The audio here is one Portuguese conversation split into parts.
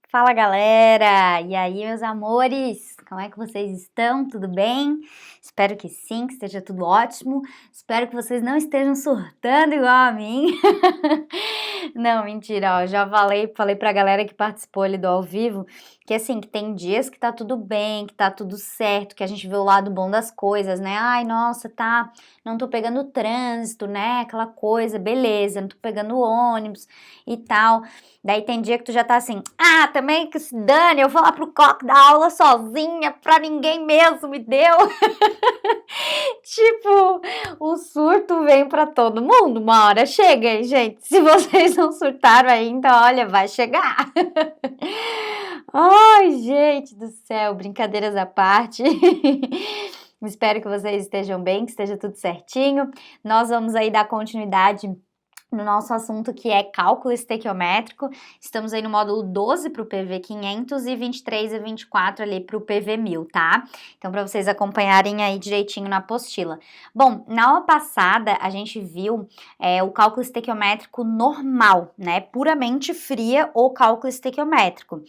Fala galera! E aí, meus amores? Como é que vocês estão? Tudo bem? Espero que sim, que esteja tudo ótimo. Espero que vocês não estejam surtando igual a mim. Não, mentira, ó, já falei pra galera que participou ali do ao vivo que assim, que tem dias que tá tudo bem, que tá tudo certo, que a gente vê o lado bom das coisas, né? Ai, nossa, tá, não tô pegando trânsito, né? Aquela coisa, beleza, não tô pegando ônibus e tal. Daí tem dia que tu já tá assim, também que se dane, eu vou lá pro coque dar aula sozinha, pra ninguém mesmo, me deu. Tipo, o surto vem pra todo mundo, uma hora chega, hein, gente? Se vocês não surtaram ainda, olha, vai chegar. Ai, gente do céu, brincadeiras à parte. Espero que vocês estejam bem, que esteja tudo certinho. Nós vamos aí dar continuidade no nosso assunto que é cálculo estequiométrico. Estamos aí no módulo 12 para o PV 500 e 23 e 24 ali para o PV 1000, tá? Então, para vocês acompanharem aí direitinho na apostila. Bom, na aula passada a gente viu o cálculo estequiométrico normal, né? Puramente fria ou cálculo estequiométrico.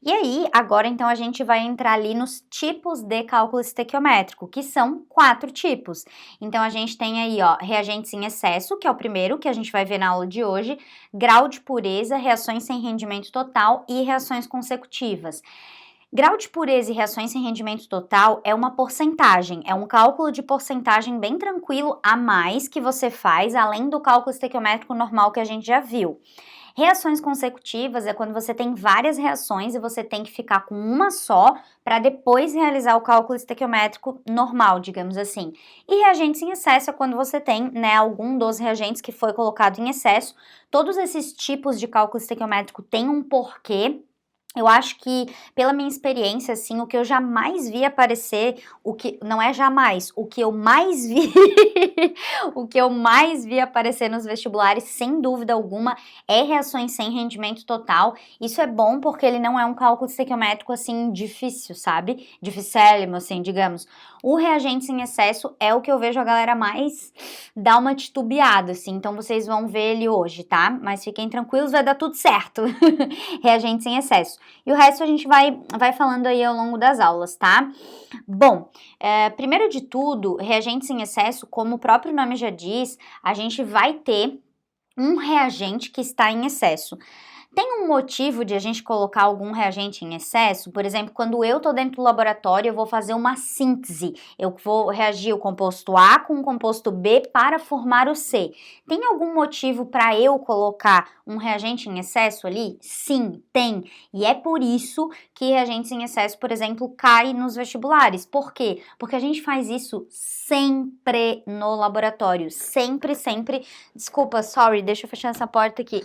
E aí, agora então a gente vai entrar ali nos tipos de cálculo estequiométrico, que são 4 tipos. Então a gente tem aí, ó, reagentes em excesso, que é o primeiro que a gente vai ver na aula de hoje, grau de pureza, reações sem rendimento total e reações consecutivas. Grau de pureza e reações sem rendimento total é uma porcentagem, é um cálculo de porcentagem bem tranquilo a mais que você faz, além do cálculo estequiométrico normal que a gente já viu. Reações consecutivas é quando você tem várias reações e você tem que ficar com uma só para depois realizar o cálculo estequiométrico normal, digamos assim. E reagentes em excesso é quando você tem, né, algum dos reagentes que foi colocado em excesso. Todos esses tipos de cálculo estequiométrico têm um porquê. Eu acho que, pela minha experiência, assim, o que eu jamais vi aparecer, o que não é jamais, o que eu mais vi, o que eu mais vi aparecer nos vestibulares, sem dúvida alguma, é reações sem rendimento total. Isso é bom porque ele não é um cálculo estequiométrico, assim, difícil, sabe? Dificílimo, assim, digamos. O reagente em excesso é o que eu vejo a galera mais dar uma titubeada, assim, então vocês vão ver ele hoje, tá? Mas fiquem tranquilos, vai dar tudo certo. Reagentes em excesso. E o resto a gente vai falando aí ao longo das aulas, tá? Bom, primeiro de tudo, reagentes em excesso, como o próprio nome já diz, a gente vai ter um reagente que está em excesso. Tem um motivo de a gente colocar algum reagente em excesso? Por exemplo, quando eu estou dentro do laboratório, eu vou fazer uma síntese. Eu vou reagir o composto A com o composto B para formar o C. Tem algum motivo para eu colocar um reagente em excesso ali? Sim, tem. E é por isso que reagentes em excesso, por exemplo, cai nos vestibulares. Por quê? Porque a gente faz isso sempre no laboratório. Sempre, sempre. Desculpa, sorry, deixa eu fechar essa porta aqui.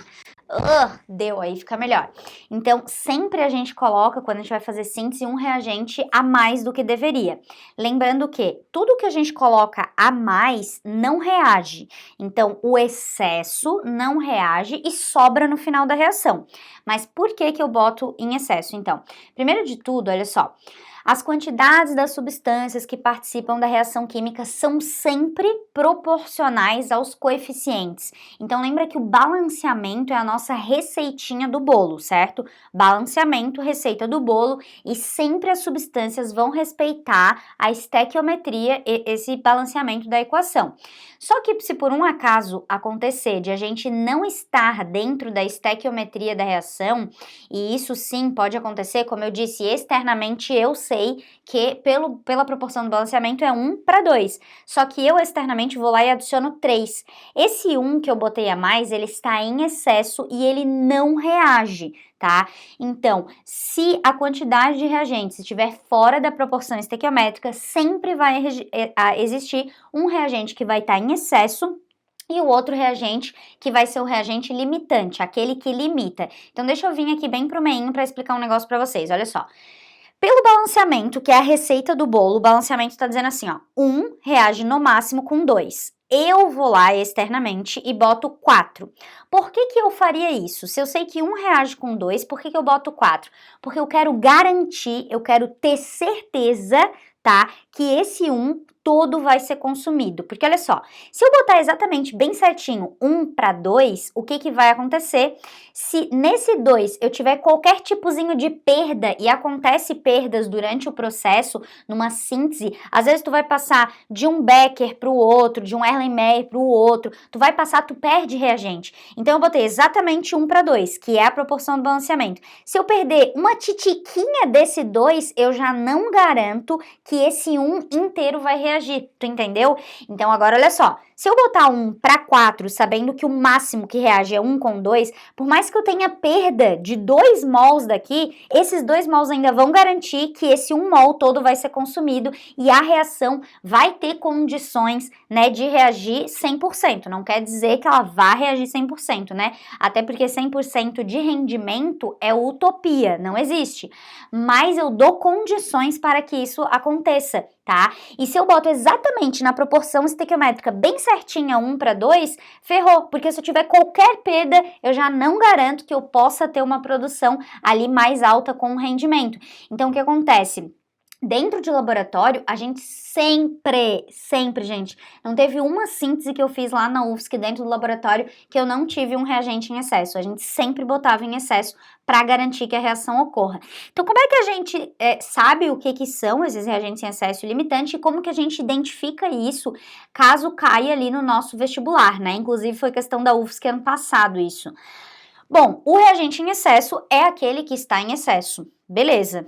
Deu, aí fica melhor. Então, sempre a gente coloca, quando a gente vai fazer síntese, um reagente a mais do que deveria. Lembrando que tudo que a gente coloca a mais não reage. Então, o excesso não reage e sobra no final da reação. Mas por que que eu boto em excesso, então? Primeiro de tudo, olha só. As quantidades das substâncias que participam da reação química são sempre proporcionais aos coeficientes. Então lembra que o balanceamento é a nossa receitinha do bolo, certo? Balanceamento, receita do bolo, e sempre as substâncias vão respeitar a estequiometria e esse balanceamento da equação. Só que se por um acaso acontecer de a gente não estar dentro da estequiometria da reação, e isso sim pode acontecer, como eu disse, externamente eu sei que pela proporção do balanceamento é 1 para 2, só que eu externamente vou lá e adiciono 3. Esse 1 que eu botei a mais, ele está em excesso e ele não reage, tá? Então, se a quantidade de reagentes estiver fora da proporção estequiométrica, sempre vai existir um reagente que vai estar em excesso e o outro reagente que vai ser o reagente limitante, aquele que limita. Então, deixa eu vir aqui bem pro meinho para explicar um negócio para vocês, olha só. Pelo balanceamento, que é a receita do bolo, o balanceamento está dizendo assim, ó, 1 reage no máximo com 2. Eu vou lá externamente e boto 4. Por que que eu faria isso? Se eu sei que 1 reage com 2, por que que eu boto 4? Porque eu quero garantir, eu quero ter certeza, tá, que esse 1 todo vai ser consumido. Porque olha só, se eu botar exatamente bem certinho 1 para 2, o que vai acontecer? Se nesse 2 eu tiver qualquer tipozinho de perda, e acontece perdas durante o processo, numa síntese, às vezes tu vai passar de um Becker para o outro, de um Erlenmeyer para o outro, tu vai passar, tu perde reagente. Então eu botei exatamente 1 para 2, que é a proporção do balanceamento. Se eu perder uma titiquinha desse 2, eu já não garanto que esse 1 inteiro vai reagir, tu entendeu? Então agora olha só, se eu botar 1 para 4, sabendo que o máximo que reage é 1 com 2, por mais que eu tenha perda de 2 mols daqui, esses 2 mols ainda vão garantir que esse 1 mol todo vai ser consumido e a reação vai ter condições, né, de reagir 100%. Não quer dizer que ela vá reagir 100%, né? Até porque 100% de rendimento é utopia, não existe. Mas eu dou condições para que isso aconteça, tá? E se eu boto exatamente na proporção estequiométrica bem certinha 1 para 2, ferrou, porque se eu tiver qualquer perda, eu já não garanto que eu possa ter uma produção ali mais alta com o rendimento. Então, o que acontece? Dentro de laboratório, a gente sempre, gente, não teve uma síntese que eu fiz lá na UFSC dentro do laboratório que eu não tive um reagente em excesso. A gente sempre botava em excesso para garantir que a reação ocorra. Então, como é que a gente sabe o que são esses reagentes em excesso limitante e como que a gente identifica isso caso caia ali no nosso vestibular, né? Inclusive, foi questão da UFSC ano passado isso. Bom, o reagente em excesso é aquele que está em excesso. Beleza.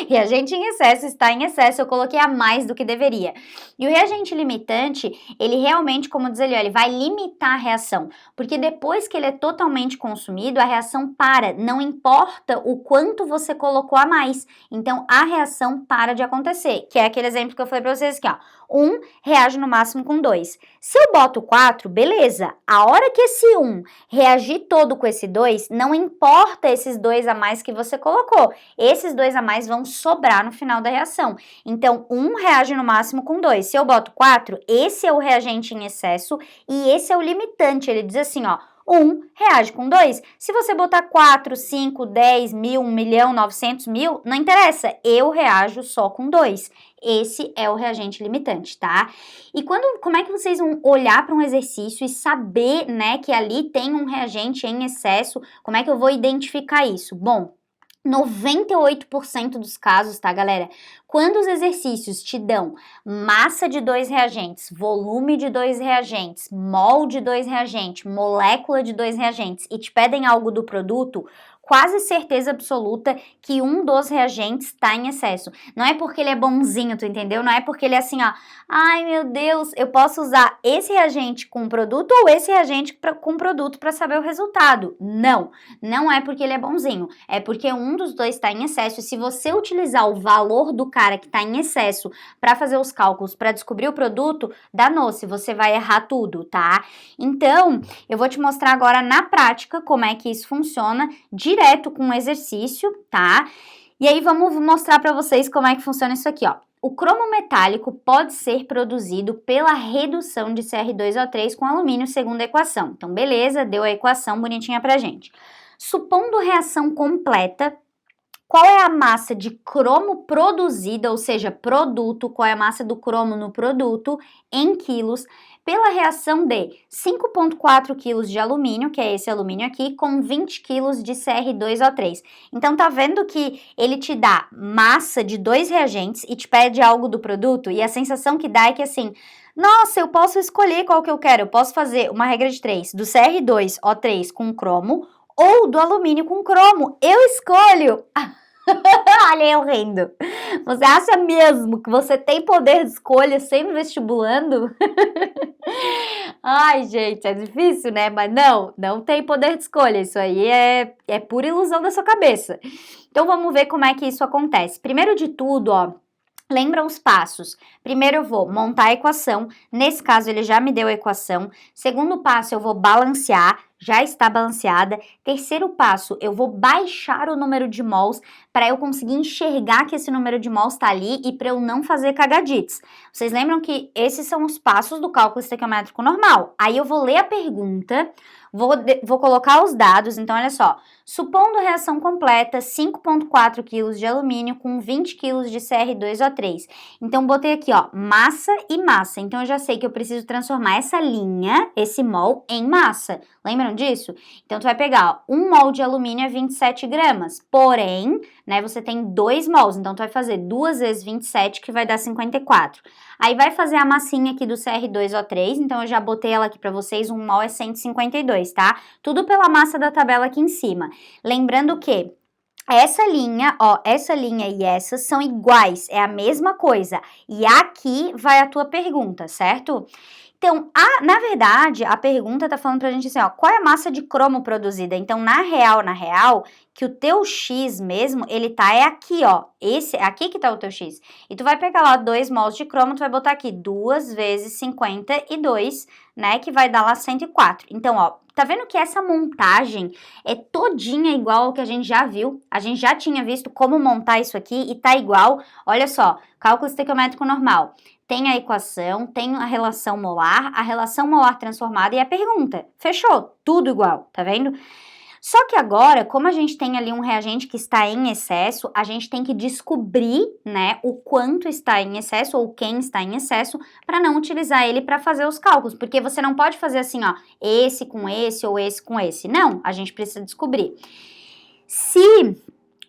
Reagente em excesso está em excesso, eu coloquei a mais do que deveria. E o reagente limitante, ele realmente, como diz ele, ó, ele vai limitar a reação, porque depois que ele é totalmente consumido, a reação para, não importa o quanto você colocou a mais. Então, a reação para de acontecer, que é aquele exemplo que eu falei para vocês aqui, ó. 1 reage no máximo com 2. Se eu boto 4, beleza. A hora que esse 1 reagir todo com esse 2, não importa esses 2 a mais que você colocou. Esses 2 a mais vão sobrar no final da reação. Então, 1 reage no máximo com 2. Se eu boto 4, esse é o reagente em excesso e esse é o limitante. Ele diz assim, ó, 1 reage com 2. Se você botar 4, 5, 10, 1000, 1 milhão, 900 mil, não interessa. Eu reajo só com 2. Esse é o reagente limitante, tá? E como é que vocês vão olhar para um exercício e saber, né, que ali tem um reagente em excesso? Como é que eu vou identificar isso? Bom, 98% dos casos, tá, galera? Quando os exercícios te dão massa de 2 reagentes, volume de 2 reagentes, mol de 2 reagentes, molécula de 2 reagentes e te pedem algo do produto, quase certeza absoluta que um dos reagentes está em excesso. Não é porque ele é bonzinho, tu entendeu? Não é porque ele é assim, ó, ai meu Deus, eu posso usar esse reagente com produto ou esse reagente com produto para saber o resultado. Não, não é porque ele é bonzinho, é porque um dos dois está em excesso e se você utilizar o valor do cara que está em excesso para fazer os cálculos, para descobrir o produto, danou-se, você vai errar tudo, tá? Então, eu vou te mostrar agora na prática como é que isso funciona direto com o exercício, tá? E aí vamos mostrar para vocês como é que funciona isso aqui, ó. O cromo metálico pode ser produzido pela redução de Cr2O3 com alumínio segundo a equação. Então, beleza, deu a equação bonitinha pra gente. Supondo reação completa, qual é a massa de cromo produzida, ou seja, produto, qual é a massa do cromo no produto, em quilos, pela reação de 5,4 quilos de alumínio, que é esse alumínio aqui, com 20 quilos de Cr2O3. Então, tá vendo que ele te dá massa de 2 reagentes e te pede algo do produto? E a sensação que dá é que assim, nossa, eu posso escolher qual que eu quero. Eu posso fazer uma regra de 3, do Cr2O3 com cromo, ou do alumínio com cromo. Eu escolho! Olha eu rindo. Você acha mesmo que você tem poder de escolha sendo vestibulando? Ai, gente, é difícil, né? Mas não tem poder de escolha. Isso aí é pura ilusão da sua cabeça. Então, vamos ver como é que isso acontece. Primeiro de tudo, ó, lembra os passos. Primeiro eu vou montar a equação, nesse caso ele já me deu a equação. Segundo passo eu vou balancear, já está balanceada. Terceiro passo, eu vou baixar o número de mols para eu conseguir enxergar que esse número de mols está ali e para eu não fazer cagadites. Vocês lembram que esses são os passos do cálculo estequiométrico normal. Aí eu vou ler a pergunta, vou colocar os dados, então olha só. Supondo reação completa, 5,4 kg de alumínio com 20 kg de CR2O3. Então, botei aqui, ó, massa e massa. Então, eu já sei que eu preciso transformar essa linha, esse mol, em massa. Lembram disso? Então, tu vai pegar, ó, 1 mol de alumínio é 27 gramas. Porém, né, você tem 2 mols. Então, tu vai fazer 2 vezes 27, que vai dar 54. Aí, vai fazer a massinha aqui do CR2O3. Então, eu já botei ela aqui pra vocês. 1 mol é 152, tá? Tudo pela massa da tabela aqui em cima. Lembrando que essa linha, ó, essa linha e essa são iguais, é a mesma coisa. E aqui vai a tua pergunta, certo? Então, na verdade, a pergunta tá falando pra gente assim, ó, qual é a massa de cromo produzida? Então, na real, que o teu X mesmo, ele tá aqui, ó, aqui que tá o teu X. E tu vai pegar lá 2 mols de cromo, tu vai botar aqui 2 vezes 52, né, que vai dar lá 104. Então, ó, tá vendo que essa montagem é todinha igual ao que a gente já viu? A gente já tinha visto como montar isso aqui e tá igual. Olha só, cálculo estequiométrico normal. Tem a equação, tem a relação molar transformada e a pergunta. Fechou? Tudo igual, tá vendo? Só que agora, como a gente tem ali um reagente que está em excesso, a gente tem que descobrir, né, o quanto está em excesso ou quem está em excesso para não utilizar ele para fazer os cálculos, porque você não pode fazer assim, ó, esse com esse ou esse com esse. Não, a gente precisa descobrir. Se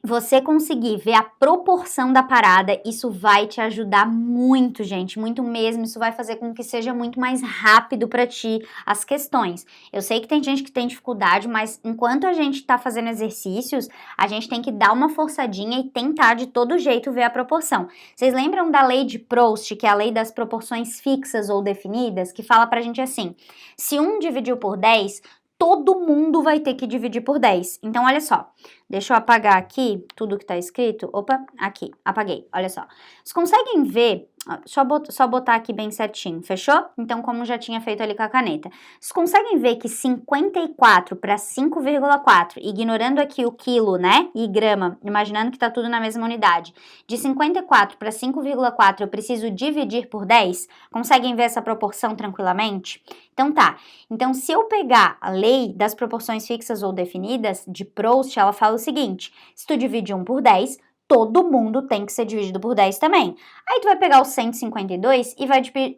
você conseguir ver a proporção da parada, isso vai te ajudar muito, gente, muito mesmo. Isso vai fazer com que seja muito mais rápido para ti as questões. Eu sei que tem gente que tem dificuldade, mas enquanto a gente tá fazendo exercícios, a gente tem que dar uma forçadinha e tentar de todo jeito ver a proporção. Vocês lembram da lei de Proust, que é a lei das proporções fixas ou definidas, que fala pra gente assim, se 1 dividiu por 10, todo mundo vai ter que dividir por 10. Então, olha só. Deixa eu apagar aqui tudo que tá escrito. Opa, aqui, apaguei. Olha só. Vocês conseguem ver? Só botar aqui bem certinho, fechou? Então, como já tinha feito ali com a caneta. Vocês conseguem ver que 54 para 5,4, ignorando aqui o quilo, né? E grama, imaginando que tá tudo na mesma unidade. De 54 para 5,4 eu preciso dividir por 10? Conseguem ver essa proporção tranquilamente? Então tá. Então, se eu pegar a lei das proporções fixas ou definidas de Proust, ela fala o seguinte, se tu divide 1 por 10, todo mundo tem que ser dividido por 10 também. Aí tu vai pegar o 152 e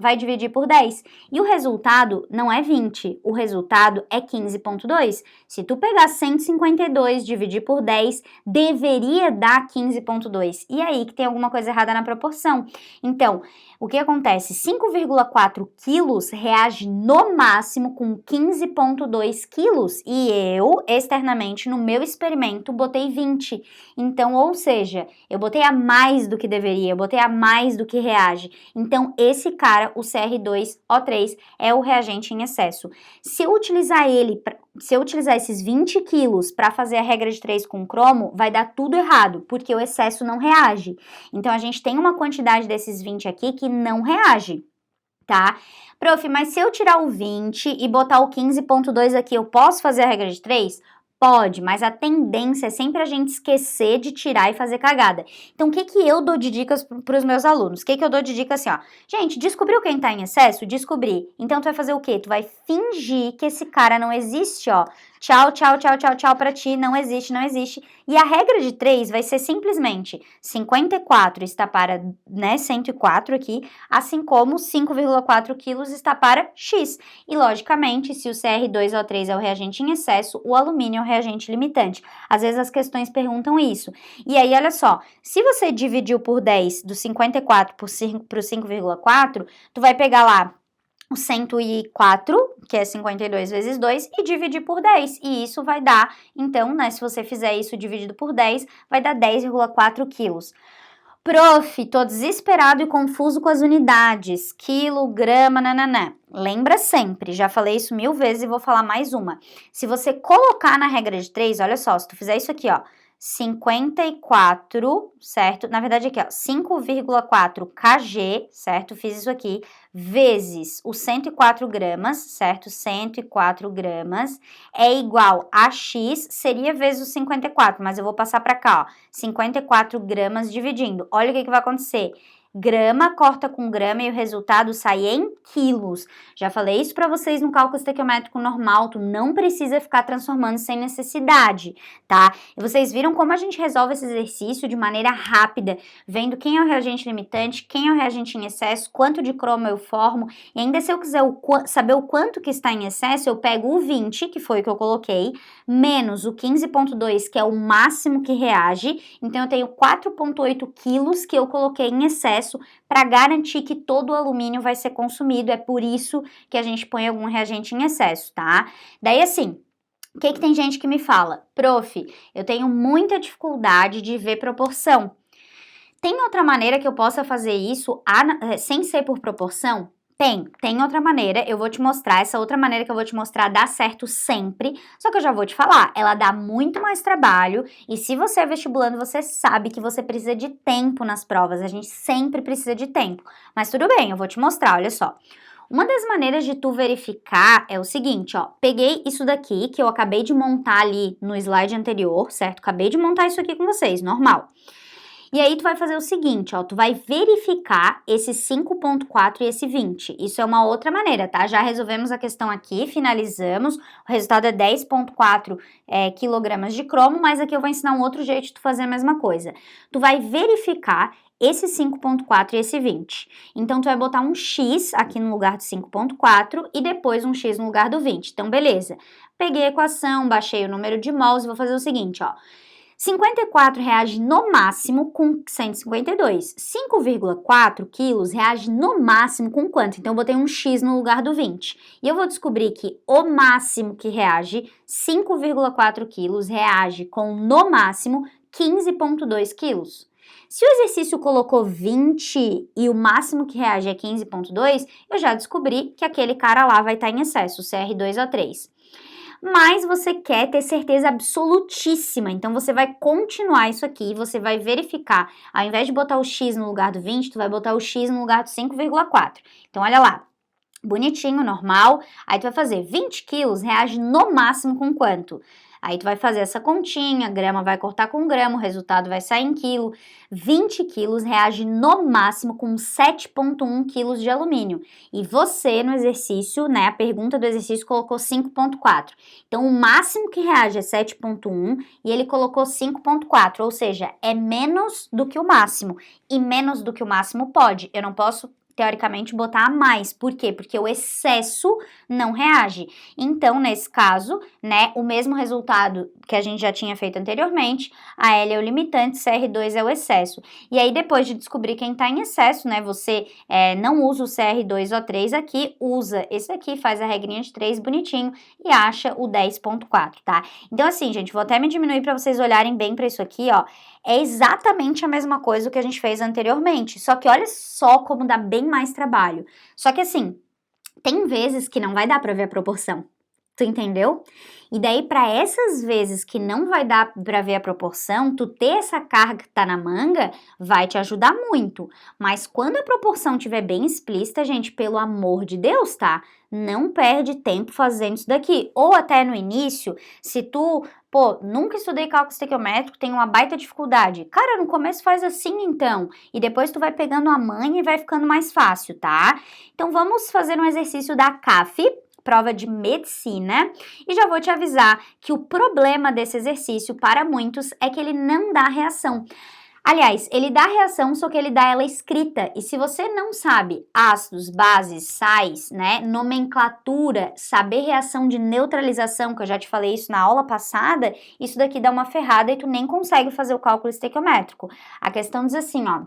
vai dividir por 10. E o resultado não é 20, o resultado é 15,2. Se tu pegar 152 e dividir por 10, deveria dar 15,2. E aí que tem alguma coisa errada na proporção. Então, o que acontece? 5,4 quilos reage no máximo com 15,2 quilos. E eu, externamente, no meu experimento, botei 20. Então, ou seja, eu botei a mais do que deveria, eu botei a mais do que reage. Então, esse cara, o CR2O3, é o reagente em excesso. Se eu utilizar esses 20 quilos para fazer a regra de 3 com cromo, vai dar tudo errado, porque o excesso não reage. Então, a gente tem uma quantidade desses 20 aqui que não reage, tá? Prof, mas se eu tirar o 20 e botar o 15,2 aqui, eu posso fazer a regra de 3? Pode, mas a tendência é sempre a gente esquecer de tirar e fazer cagada. Então, o que eu dou de dicas para os meus alunos? O que eu dou de dica assim, ó? Gente, descobriu quem tá em excesso? Descobri. Então, tu vai fazer o quê? Tu vai fingir que esse cara não existe, ó. Tchau, tchau, tchau, tchau, tchau pra ti, não existe, não existe. E a regra de 3 vai ser simplesmente 54 está para, né, 104 aqui, assim como 5,4 quilos está para X. E, logicamente, se o CR2O3 é o reagente em excesso, o alumínio é o reagente limitante. Às vezes as questões perguntam isso. E aí, olha só, se você dividiu por 10 do 54 para o 5,4, tu vai pegar lá o 104, que é 52 vezes 2, e dividir por 10. E isso vai dar, então, né, se você fizer isso dividido por 10, vai dar 10,4 quilos. Prof, tô desesperado e confuso com as unidades, quilo, grama, nananã. Lembra sempre, já falei isso 1000 vezes e vou falar mais uma. Se você colocar na regra de 3, olha só, se tu fizer isso aqui, ó, 54, certo? Na verdade aqui, ó, 5,4 kg, certo? Fiz isso aqui, vezes os 104 gramas, certo? 104 gramas é igual a x, seria vezes os 54, mas eu vou passar para cá, ó, 54 gramas dividindo. Olha o que vai acontecer. Grama corta com grama e o resultado sai em quilos. Já falei isso para vocês no cálculo estequiométrico normal, tu não precisa ficar transformando sem necessidade, tá? E vocês viram como a gente resolve esse exercício de maneira rápida, vendo quem é o reagente limitante, quem é o reagente em excesso, quanto de cromo eu formo, e ainda se eu quiser saber o quanto que está em excesso, eu pego o 20, que foi o que eu coloquei, menos o 15,2, que é o máximo que reage, então eu tenho 4,8 quilos que eu coloquei em excesso para garantir que todo o alumínio vai ser consumido, é por isso que a gente põe algum reagente em excesso, tá? Daí assim, o que tem gente que me fala? Prof, eu tenho muita dificuldade de ver proporção. Tem outra maneira que eu possa fazer isso sem ser por proporção? Tem outra maneira, eu vou te mostrar, essa outra maneira que eu vou te mostrar dá certo sempre, só que eu já vou te falar, ela dá muito mais trabalho, e se você é vestibulando, você sabe que você precisa de tempo nas provas, a gente sempre precisa de tempo, mas tudo bem, eu vou te mostrar, olha só. Uma das maneiras de tu verificar é o seguinte, ó, peguei isso daqui que eu acabei de montar ali no slide anterior, certo? Acabei de montar isso aqui com vocês, normal. E aí tu vai fazer o seguinte, ó, tu vai verificar esse 5,4 e esse 20. Isso é uma outra maneira, tá? Já resolvemos a questão aqui, finalizamos. O resultado é 10,4 quilogramas de cromo, mas aqui eu vou ensinar um outro jeito de tu fazer a mesma coisa. Tu vai verificar esse 5,4 e esse 20. Então, tu vai botar um X aqui no lugar do 5,4 e depois um X no lugar do 20. Então, beleza. Peguei a equação, baixei o número de mols e vou fazer o seguinte, ó. 54 reage no máximo com 152. 5,4 quilos reage no máximo com quanto? Então, eu botei um X no lugar do 20. E eu vou descobrir que o máximo que reage, 5,4 quilos, reage com, no máximo, 15,2 quilos. Se o exercício colocou 20 e o máximo que reage é 15,2, eu já descobri que aquele cara lá vai estar em excesso, CR2O3. Mas você quer ter certeza absolutíssima, então você vai continuar isso aqui, você vai verificar, ao invés de botar o X no lugar do 20, tu vai botar o X no lugar do 5,4. Então, olha lá, bonitinho, normal, aí tu vai fazer 20 quilos, reage no máximo com quanto? Aí tu vai fazer essa continha, grama vai cortar com grama, o resultado vai sair em quilo. 20 quilos reage no máximo com 7,1 quilos de alumínio. E você no exercício, né, a pergunta do exercício colocou 5,4. Então o máximo que reage é 7,1 e ele colocou 5,4, ou seja, é menos do que o máximo. E menos do que o máximo pode. Eu não posso teoricamente botar a mais. Por quê? Porque o excesso não reage. Então, nesse caso, né, o mesmo resultado que a gente já tinha feito anteriormente, a L é o limitante, CR2 é o excesso. E aí, depois de descobrir quem está em excesso, né, você não usa o CR2O3 aqui, usa esse aqui, faz a regrinha de 3 bonitinho e acha o 10,4, tá? Então, assim, gente, vou até me diminuir para vocês olharem bem para isso aqui, ó. É exatamente a mesma coisa que a gente fez anteriormente, só que olha só como dá bem mais trabalho. Só que assim, tem vezes que não vai dar para ver a proporção, tu entendeu? E daí, para essas vezes que não vai dar para ver a proporção, tu ter essa carga que tá na manga vai te ajudar muito. Mas quando a proporção estiver bem explícita, gente, pelo amor de Deus, tá? Não perde tempo fazendo isso daqui. Ou até no início, se tu, nunca estudei cálculo estequiométrico, tem uma baita dificuldade. Cara, no começo faz assim então. E depois tu vai pegando a manha e vai ficando mais fácil, tá? Então vamos fazer um exercício da CAF, prova de medicina, e já vou te avisar que o problema desse exercício para muitos é que ele não dá reação. Aliás, ele dá reação, só que ele dá ela escrita, e se você não sabe ácidos, bases, sais, né, nomenclatura, saber reação de neutralização, que eu já te falei isso na aula passada, isso daqui dá uma ferrada e tu nem consegue fazer o cálculo estequiométrico. A questão diz assim, ó.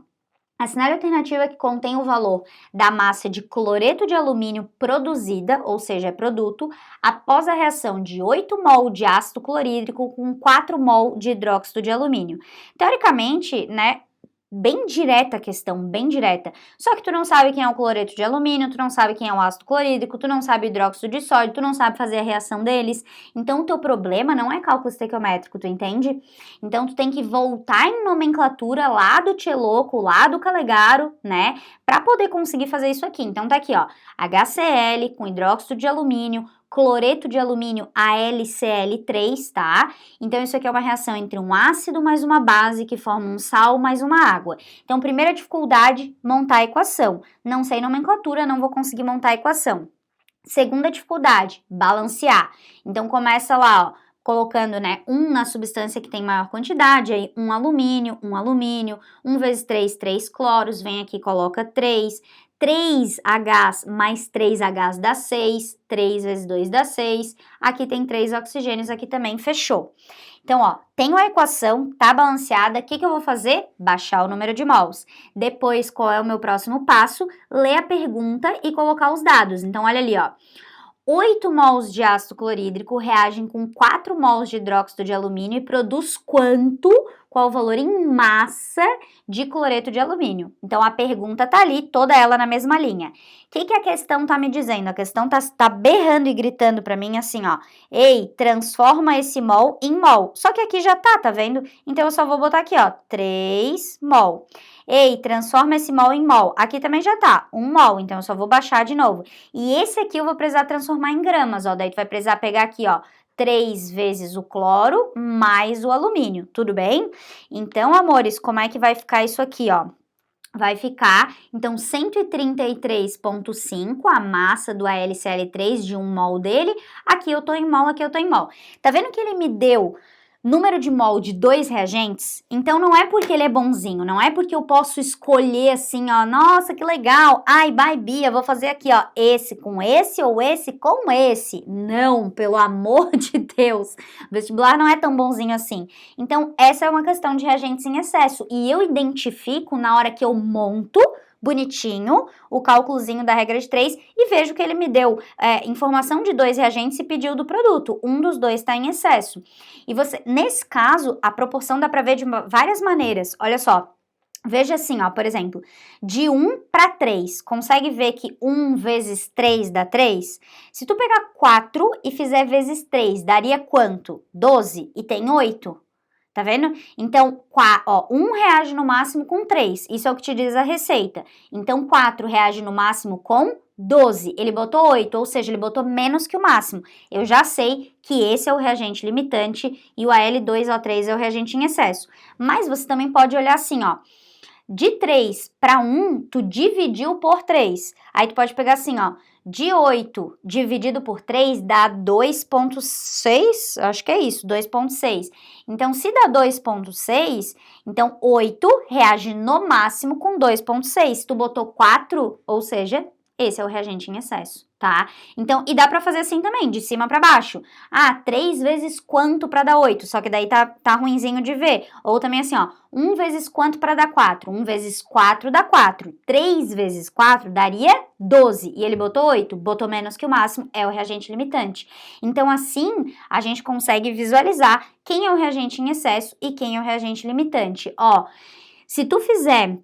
A cenário alternativa que contém o valor da massa de cloreto de alumínio produzida, ou seja, é produto, após a reação de 8 mol de ácido clorídrico com 4 mol de hidróxido de alumínio. Teoricamente, né, bem direta a questão, bem direta. Só que tu não sabe quem é o cloreto de alumínio, tu não sabe quem é o ácido clorídrico, tu não sabe o hidróxido de sódio, tu não sabe fazer a reação deles. Então, o teu problema não é cálculo estequiométrico, tu entende? Então, tu tem que voltar em nomenclatura lá do Tcheloco, lá do Calegaro, né? Pra poder conseguir fazer isso aqui. Então, tá aqui, ó, HCl com hidróxido de alumínio, cloreto de alumínio AlCl3, tá? Então, isso aqui é uma reação entre um ácido mais uma base que forma um sal mais uma água. Então, primeira dificuldade, montar a equação. Não sei nomenclatura, não vou conseguir montar a equação. Segunda dificuldade, balancear. Então, começa lá, ó, colocando, né, 1 na substância que tem maior quantidade, aí 1 alumínio, 1 vezes 3, 3 cloros, vem aqui, coloca 3 Hs mais 3 Hs dá 6, 3 vezes 2 dá 6, aqui tem 3 oxigênios, aqui também, fechou. Então, ó, tenho a equação, tá balanceada, o que eu vou fazer? Baixar o número de mols. Depois, qual é o meu próximo passo? Ler a pergunta e colocar os dados. Então, olha ali, ó. 8 mols de ácido clorídrico reagem com 4 mols de hidróxido de alumínio e produz quanto? Qual o valor em massa de cloreto de alumínio? Então, a pergunta tá ali, toda ela na mesma linha. O que a questão tá me dizendo? A questão tá berrando e gritando pra mim assim, ó. Ei, transforma esse mol em mol. Só que aqui já tá vendo? Então, eu só vou botar aqui, ó, 3 mol. Ei, transforma esse mol em mol. Aqui também já tá, 1 mol, então eu só vou baixar de novo. E esse aqui eu vou precisar transformar em gramas, ó. Daí tu vai precisar pegar aqui, ó, 3 vezes o cloro mais o alumínio, tudo bem? Então, amores, como é que vai ficar isso aqui, ó? Vai ficar, então, 133,5 a massa do AlCl3 de 1 mol dele. Aqui eu tô em mol, aqui eu tô em mol. Tá vendo que ele me deu número de mol de 2 reagentes? Então, não é porque ele é bonzinho, não é porque eu posso escolher assim, ó, nossa, que legal, ai, bye, Bia, vou fazer aqui, ó, esse com esse ou esse com esse. Não, pelo amor de Deus, o vestibular não é tão bonzinho assim. Então, essa é uma questão de reagentes em excesso e eu identifico na hora que eu monto bonitinho o cálculozinho da regra de 3 e vejo que ele me deu informação de 2 reagentes e pediu do produto. Um dos dois está em excesso. E você, nesse caso, a proporção dá para ver de várias maneiras. Olha só, veja assim, ó, por exemplo, de 1 para 3, consegue ver que 1 vezes 3 dá 3? Se tu pegar 4 e fizer vezes 3, daria quanto? 12 e tem 8. Tá vendo? Então, 1 reage no máximo com 3. Isso é o que te diz a receita. Então, 4 reage no máximo com 12. Ele botou 8, ou seja, ele botou menos que o máximo. Eu já sei que esse é o reagente limitante e o Al2O3 é o reagente em excesso. Mas você também pode olhar assim, ó. De 3 para 1, tu dividiu por 3. Aí tu pode pegar assim, ó. De 8 dividido por 3 dá 2,6, acho que é isso, 2,6. Então, se dá 2,6, então 8 reage no máximo com 2,6. Tu botou 4, ou seja, esse é o reagente em excesso, tá? Então, e dá pra fazer assim também, de cima pra baixo. Ah, 3 vezes quanto pra dar 8? Só que daí tá ruinzinho de ver. Ou também assim, ó, 1 vezes quanto pra dar 4? 1 vezes 4 dá 4. 3 vezes 4 daria 12. E ele botou 8, botou menos que o máximo, é o reagente limitante. Então, assim, a gente consegue visualizar quem é o reagente em excesso e quem é o reagente limitante. Ó, se tu fizer,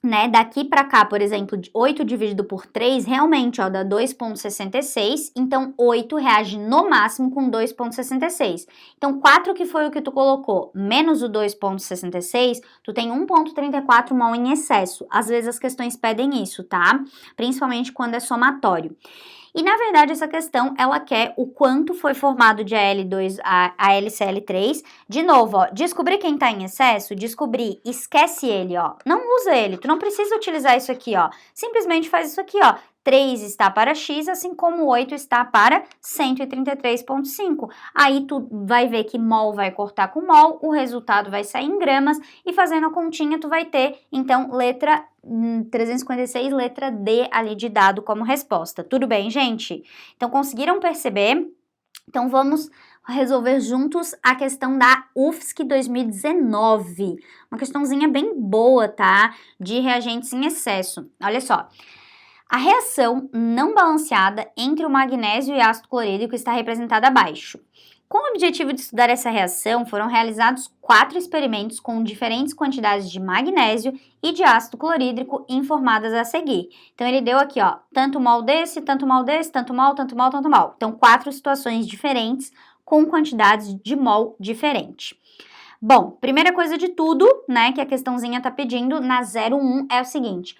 né, daqui para cá, por exemplo, 8 dividido por 3, realmente, ó, dá 2,66, então 8 reage no máximo com 2,66. Então, 4 que foi o que tu colocou, menos o 2,66, tu tem 1,34 mol em excesso. Às vezes as questões pedem isso, tá? Principalmente quando é somatório. E, na verdade, essa questão, ela quer o quanto foi formado de AL2 a AlCl3. De novo, ó, descobrir quem tá em excesso, descobrir, esquece ele, ó. Não usa ele, tu não precisa utilizar isso aqui, ó. Simplesmente faz isso aqui, ó. 3 está para X, assim como 8 está para 133,5. Aí tu vai ver que mol vai cortar com mol, o resultado vai sair em gramas, e fazendo a continha tu vai ter, então, letra 356, letra D ali de dado como resposta. Tudo bem, gente? Então, conseguiram perceber? Então, vamos resolver juntos a questão da UFSC 2019. Uma questãozinha bem boa, tá? De reagentes em excesso. Olha só. A reação não balanceada entre o magnésio e ácido clorídrico está representada abaixo. Com o objetivo de estudar essa reação, foram realizados 4 experimentos com diferentes quantidades de magnésio e de ácido clorídrico informadas a seguir. Então, ele deu aqui, ó, tanto mol desse, tanto mol desse, tanto mol, tanto mol, tanto mol. Então, 4 situações diferentes com quantidades de mol diferente. Bom, primeira coisa de tudo, né, que a questãozinha tá pedindo na 01 é o seguinte: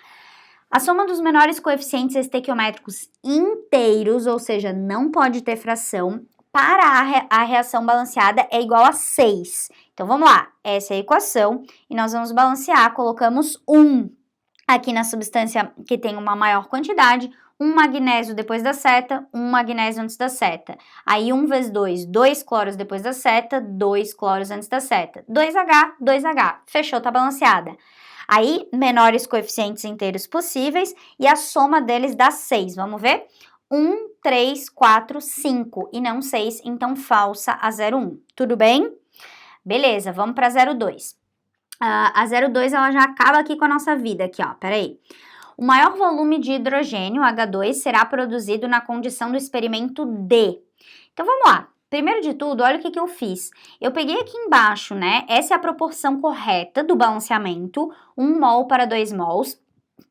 a soma dos menores coeficientes estequiométricos inteiros, ou seja, não pode ter fração, para a reação balanceada é igual a 6. Então, vamos lá. Essa é a equação e nós vamos balancear. Colocamos 1 aqui na substância que tem uma maior quantidade, um magnésio depois da seta, um magnésio antes da seta. Aí 1 vezes 2, 2 cloros depois da seta, 2 cloros antes da seta. 2H, 2H. Fechou, tá balanceada. Aí, menores coeficientes inteiros possíveis e a soma deles dá 6. Vamos ver? 1, 3, 4, 5 e não 6, então falsa a 01. Tudo bem? Beleza, vamos para 02. A 02 ela já acaba aqui com a nossa vida, aqui ó, peraí. O maior volume de hidrogênio, H2, será produzido na condição do experimento D. Então vamos lá. Primeiro de tudo, olha o que eu fiz. Eu peguei aqui embaixo, né? Essa é a proporção correta do balanceamento, 1 mol para 2 mols.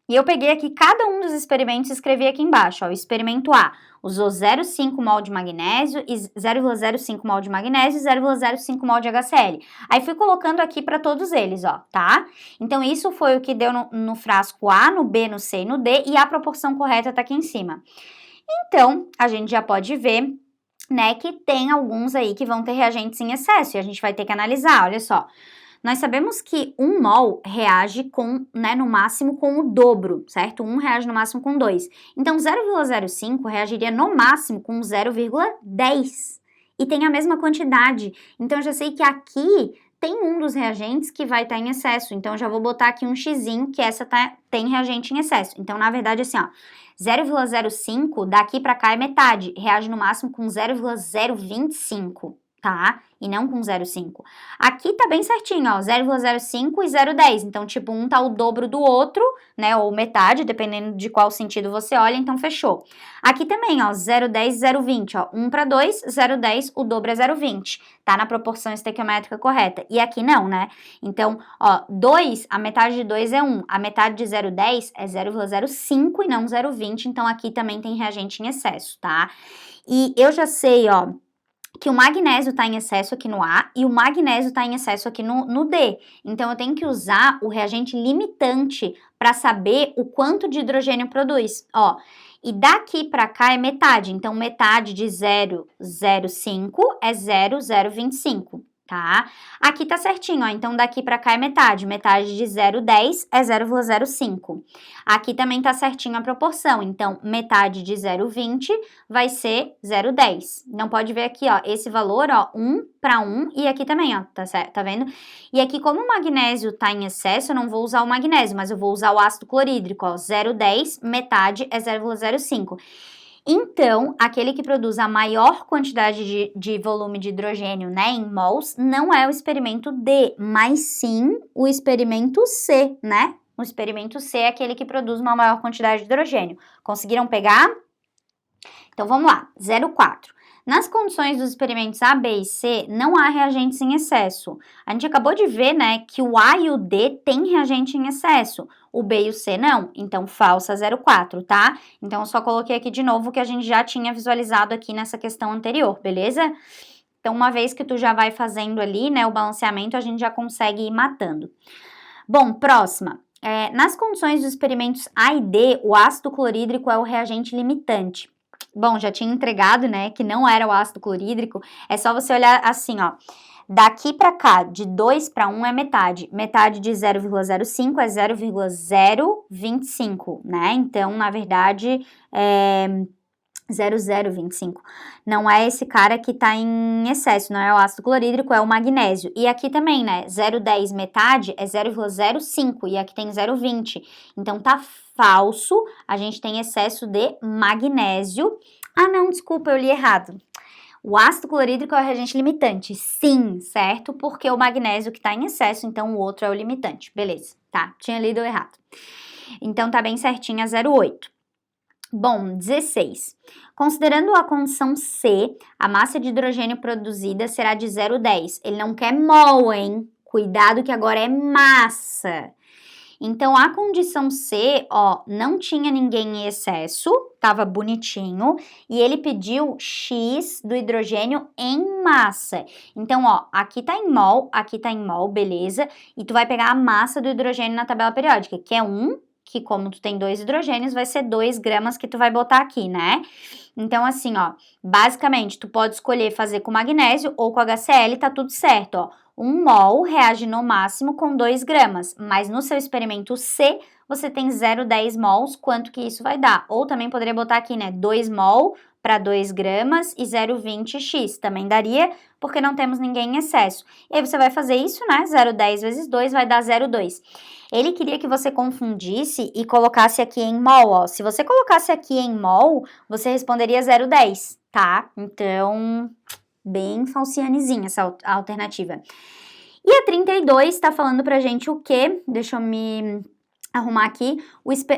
E eu peguei aqui cada um dos experimentos e escrevi aqui embaixo, ó, o experimento A usou 0,5 mol de magnésio, e 0,05 mol de magnésio e 0,05 mol de HCl. Aí fui colocando aqui para todos eles, ó, tá? Então isso foi o que deu no frasco A, no B, no C e no D, e a proporção correta tá aqui em cima. Então, a gente já pode ver, né, que tem alguns aí que vão ter reagentes em excesso, e a gente vai ter que analisar, olha só. Nós sabemos que 1 mol reage com, né, no máximo com o dobro, certo? 1 reage no máximo com 2. Então, 0,05 reagiria no máximo com 0,10. E tem a mesma quantidade. Então, eu já sei que aqui tem um dos reagentes que vai estar em excesso. Então, eu já vou botar aqui um xizinho que essa tem reagente em excesso. Então, na verdade, assim, ó, 0,05 daqui para cá é metade. Reage no máximo com 0,025. Tá? E não com 0,5. Aqui tá bem certinho, ó, 0,05 e 0,10. Então, tipo, um tá o dobro do outro, né, ou metade, dependendo de qual sentido você olha, então fechou. Aqui também, ó, 0,10 e 0,20, ó, 1 para 2, 0,10, o dobro é 0,20. Tá na proporção estequiométrica correta. E aqui não, né? Então, ó, 2, a metade de 2 é 1, a metade de 0,10 é 0,05 e não 0,20, então aqui também tem reagente em excesso, tá? E eu já sei, ó, que o magnésio está em excesso aqui no A e o magnésio está em excesso aqui no D. Então, eu tenho que usar o reagente limitante para saber o quanto de hidrogênio produz. Ó, e daqui para cá é metade. Então, metade de 0,05 é 0,025. Tá? Aqui tá certinho, ó, então daqui pra cá é metade, metade de 0,10 é 0,05. Aqui também tá certinho a proporção, então metade de 0,20 vai ser 0,10. Não pode ver aqui, ó, esse valor, ó, 1 para 1 e aqui também, ó, tá certo, tá vendo? E aqui como o magnésio tá em excesso, eu não vou usar o magnésio, mas eu vou usar o ácido clorídrico, ó, 0,10, metade é 0,05. Então, aquele que produz a maior quantidade de volume de hidrogênio, né, em mols, não é o experimento D, mas sim o experimento C, né? O experimento C é aquele que produz uma maior quantidade de hidrogênio. Conseguiram pegar? Então, vamos lá. 0,4. Nas condições dos experimentos A, B e C, não há reagentes em excesso. A gente acabou de ver, né, que o A e o D têm reagente em excesso, o B e o C não, então falsa 0,4, tá? Então, eu só coloquei aqui de novo o que a gente já tinha visualizado aqui nessa questão anterior, beleza? Então, uma vez que tu já vai fazendo ali, né, o balanceamento, a gente já consegue ir matando. Bom, próxima. Nas condições dos experimentos A e D, o ácido clorídrico é o reagente limitante. Bom, já tinha entregado, né, que não era o ácido clorídrico, é só você olhar assim, ó, daqui para cá, de 2 para 1 é metade, metade de 0,05 é 0,025, né, então, na verdade, 0,025, não é esse cara que tá em excesso, não é o ácido clorídrico, é o magnésio, e aqui também, né, 0,10 metade é 0,05, e aqui tem 0,20, então tá falso, a gente tem excesso de magnésio. Ah, não, desculpa, eu li errado. O ácido clorídrico é o reagente limitante, sim, certo? Porque o magnésio que tá em excesso, então o outro é o limitante. Beleza, tá, tinha lido errado. Então tá bem certinho a 0,8. Bom, 16. Considerando a condição C, a massa de hidrogênio produzida será de 0,10. Ele não quer mol, hein? Cuidado que agora é massa. Então, a condição C, ó, não tinha ninguém em excesso, tava bonitinho, e ele pediu X do hidrogênio em massa. Então, ó, aqui tá em mol, beleza? E tu vai pegar a massa do hidrogênio na tabela periódica, que é 1, que como tu tem 2 hidrogênios, vai ser 2 gramas que tu vai botar aqui, né? Então, assim, ó, basicamente, tu pode escolher fazer com magnésio ou com HCl, tá tudo certo, ó. 1 mol reage no máximo com 2 gramas, mas no seu experimento C, você tem 0,10 mols, quanto que isso vai dar? Ou também poderia botar aqui, né, 2 mol para 2 gramas e 0,20 x, também daria, porque não temos ninguém em excesso. E aí você vai fazer isso, né, 0,10 vezes 2 vai dar 0,2. Ele queria que você confundisse e colocasse aqui em mol, ó. Se você colocasse aqui em mol, você responderia 0,10, tá? Então, bem falcianezinha essa alternativa. E a 32 tá falando pra gente o quê? Deixa eu me arrumar aqui.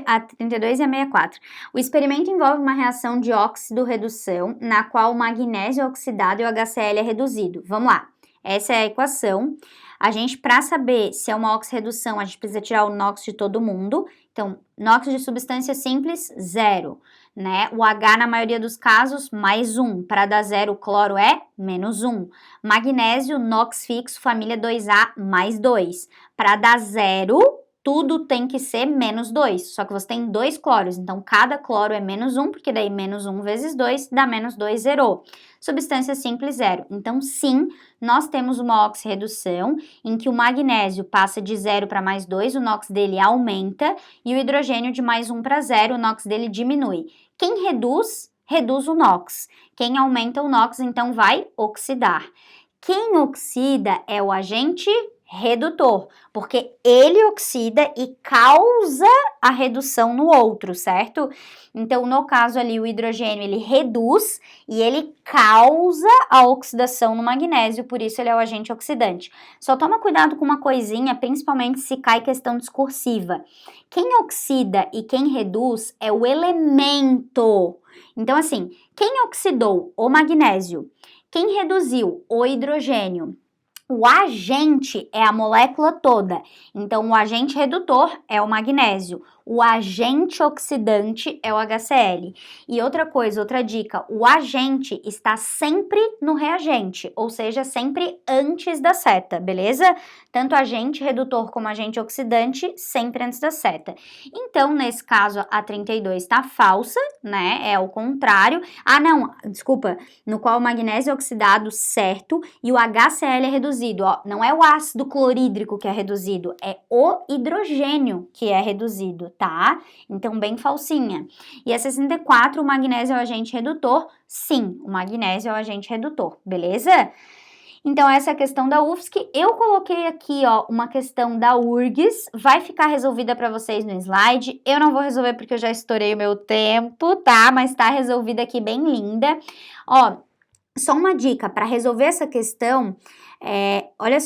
A 32 e a 64. O experimento envolve uma reação de óxido-redução, na qual o magnésio é oxidado e o HCl é reduzido. Vamos lá. Essa é a equação. A gente, para saber se é uma oxirredução, a gente precisa tirar o NOx de todo mundo. Então, NOx de substância simples, 0, né? O H, na maioria dos casos, mais 1. Para dar 0, o cloro é menos 1. Magnésio, NOx fixo, família 2A, mais 2. Para dar 0, tudo tem que ser menos 2. Só que você tem 2 cloros, então cada cloro é menos 1, porque daí menos 1 vezes 2 dá menos 2, zerou. Substância simples, 0. Então, sim, nós temos uma oxirredução em que o magnésio passa de 0 para mais 2, o NOx dele aumenta, e o hidrogênio de mais 1 para 0, o NOx dele diminui. Quem reduz, reduz o NOx. Quem aumenta o NOx, então vai oxidar. Quem oxida é o agente redutor, porque ele oxida e causa a redução no outro, certo? Então, no caso ali, o hidrogênio, ele reduz e ele causa a oxidação no magnésio, por isso ele é o agente oxidante. Só toma cuidado com uma coisinha, principalmente se cai questão discursiva. Quem oxida e quem reduz é o elemento. Então, assim, quem oxidou o magnésio? Quem reduziu o hidrogênio? O agente é a molécula toda, então o agente redutor é o magnésio, o agente oxidante é o HCl. E outra coisa, outra dica, o agente está sempre no reagente, ou seja, sempre antes da seta, beleza? Tanto agente redutor como agente oxidante, sempre antes da seta. Então, nesse caso, a 32 está falsa, né? É o contrário. Ah, não, desculpa, no qual o magnésio é oxidado, certo, e o HCl é reduzido, ó. Não é o ácido clorídrico que é reduzido, é o hidrogênio que é reduzido, tá? Então, bem falsinha. E a 64, o magnésio é o agente redutor? Sim, o magnésio é o agente redutor, beleza? Então, essa é a questão da UFSC. Eu coloquei aqui, ó, uma questão da URGS. Vai ficar resolvida para vocês no slide. Eu não vou resolver porque eu já estourei o meu tempo, tá? Mas tá resolvida aqui bem linda. Ó, só uma dica, para resolver essa questão, olha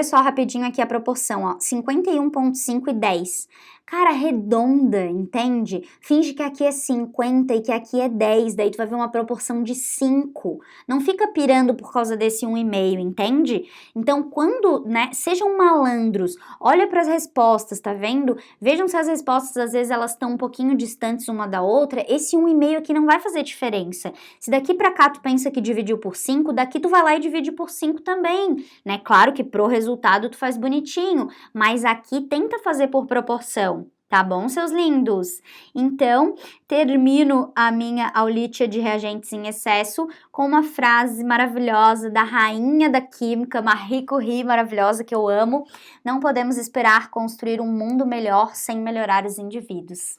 só rapidinho aqui a proporção, ó, 51,5 e 10. Cara, redonda, entende? Finge que aqui é 50 e que aqui é 10, daí tu vai ver uma proporção de 5. Não fica pirando por causa desse 1,5, entende? Então, quando, né, sejam malandros, olha para as respostas, tá vendo? Vejam se as respostas, às vezes, elas estão um pouquinho distantes uma da outra. Esse 1,5 aqui não vai fazer diferença. Se daqui para cá tu pensa que dividiu por 5, daqui tu vai lá e divide por 5 também, né? Claro que pro resultado tu faz bonitinho, mas aqui tenta fazer por proporção. Tá bom, seus lindos? Então, termino a minha aulitia de reagentes em excesso com uma frase maravilhosa da rainha da química, Marie Curie, maravilhosa, que eu amo. Não podemos esperar construir um mundo melhor sem melhorar os indivíduos.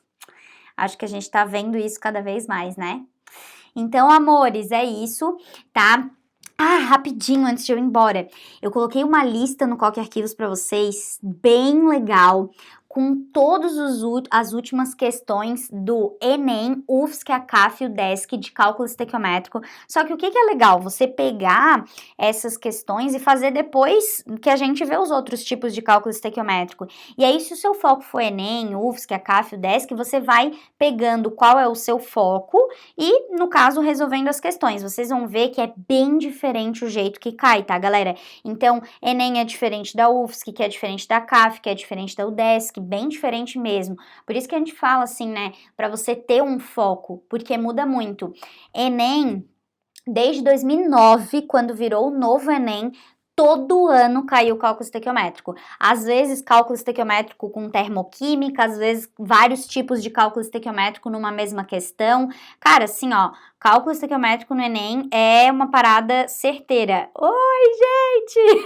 Acho que a gente tá vendo isso cada vez mais, né? Então, amores, é isso, tá? Ah, rapidinho, antes de eu ir embora, eu coloquei uma lista no Coque Arquivos para vocês, bem legal, com todas as últimas questões do Enem, UFSC, a CAF e o DESC de cálculo estequiométrico. Só que o que é legal? Você pegar essas questões e fazer depois que a gente vê os outros tipos de cálculo estequiométrico. E aí, se o seu foco for Enem, UFSC, a CAF e o DESC, você vai pegando qual é o seu foco e, no caso, resolvendo as questões. Vocês vão ver que é bem diferente o jeito que cai, tá, galera? Então, Enem é diferente da UFSC, que é diferente da CAF, que é diferente da UDESC, bem diferente mesmo. Por isso que a gente fala assim, né, para você ter um foco, porque muda muito. Enem, desde 2009, quando virou o novo Enem, todo ano caiu o cálculo estequiométrico. Às vezes cálculo estequiométrico com termoquímica, às vezes vários tipos de cálculo estequiométrico numa mesma questão. Cara, assim, ó, cálculo estequiométrico no Enem é uma parada certeira. Oi, gente!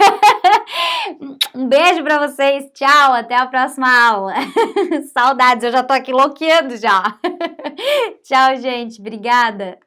Um beijo pra vocês, tchau, até a próxima aula. Saudades, eu já tô aqui loqueando já. Tchau, gente, obrigada.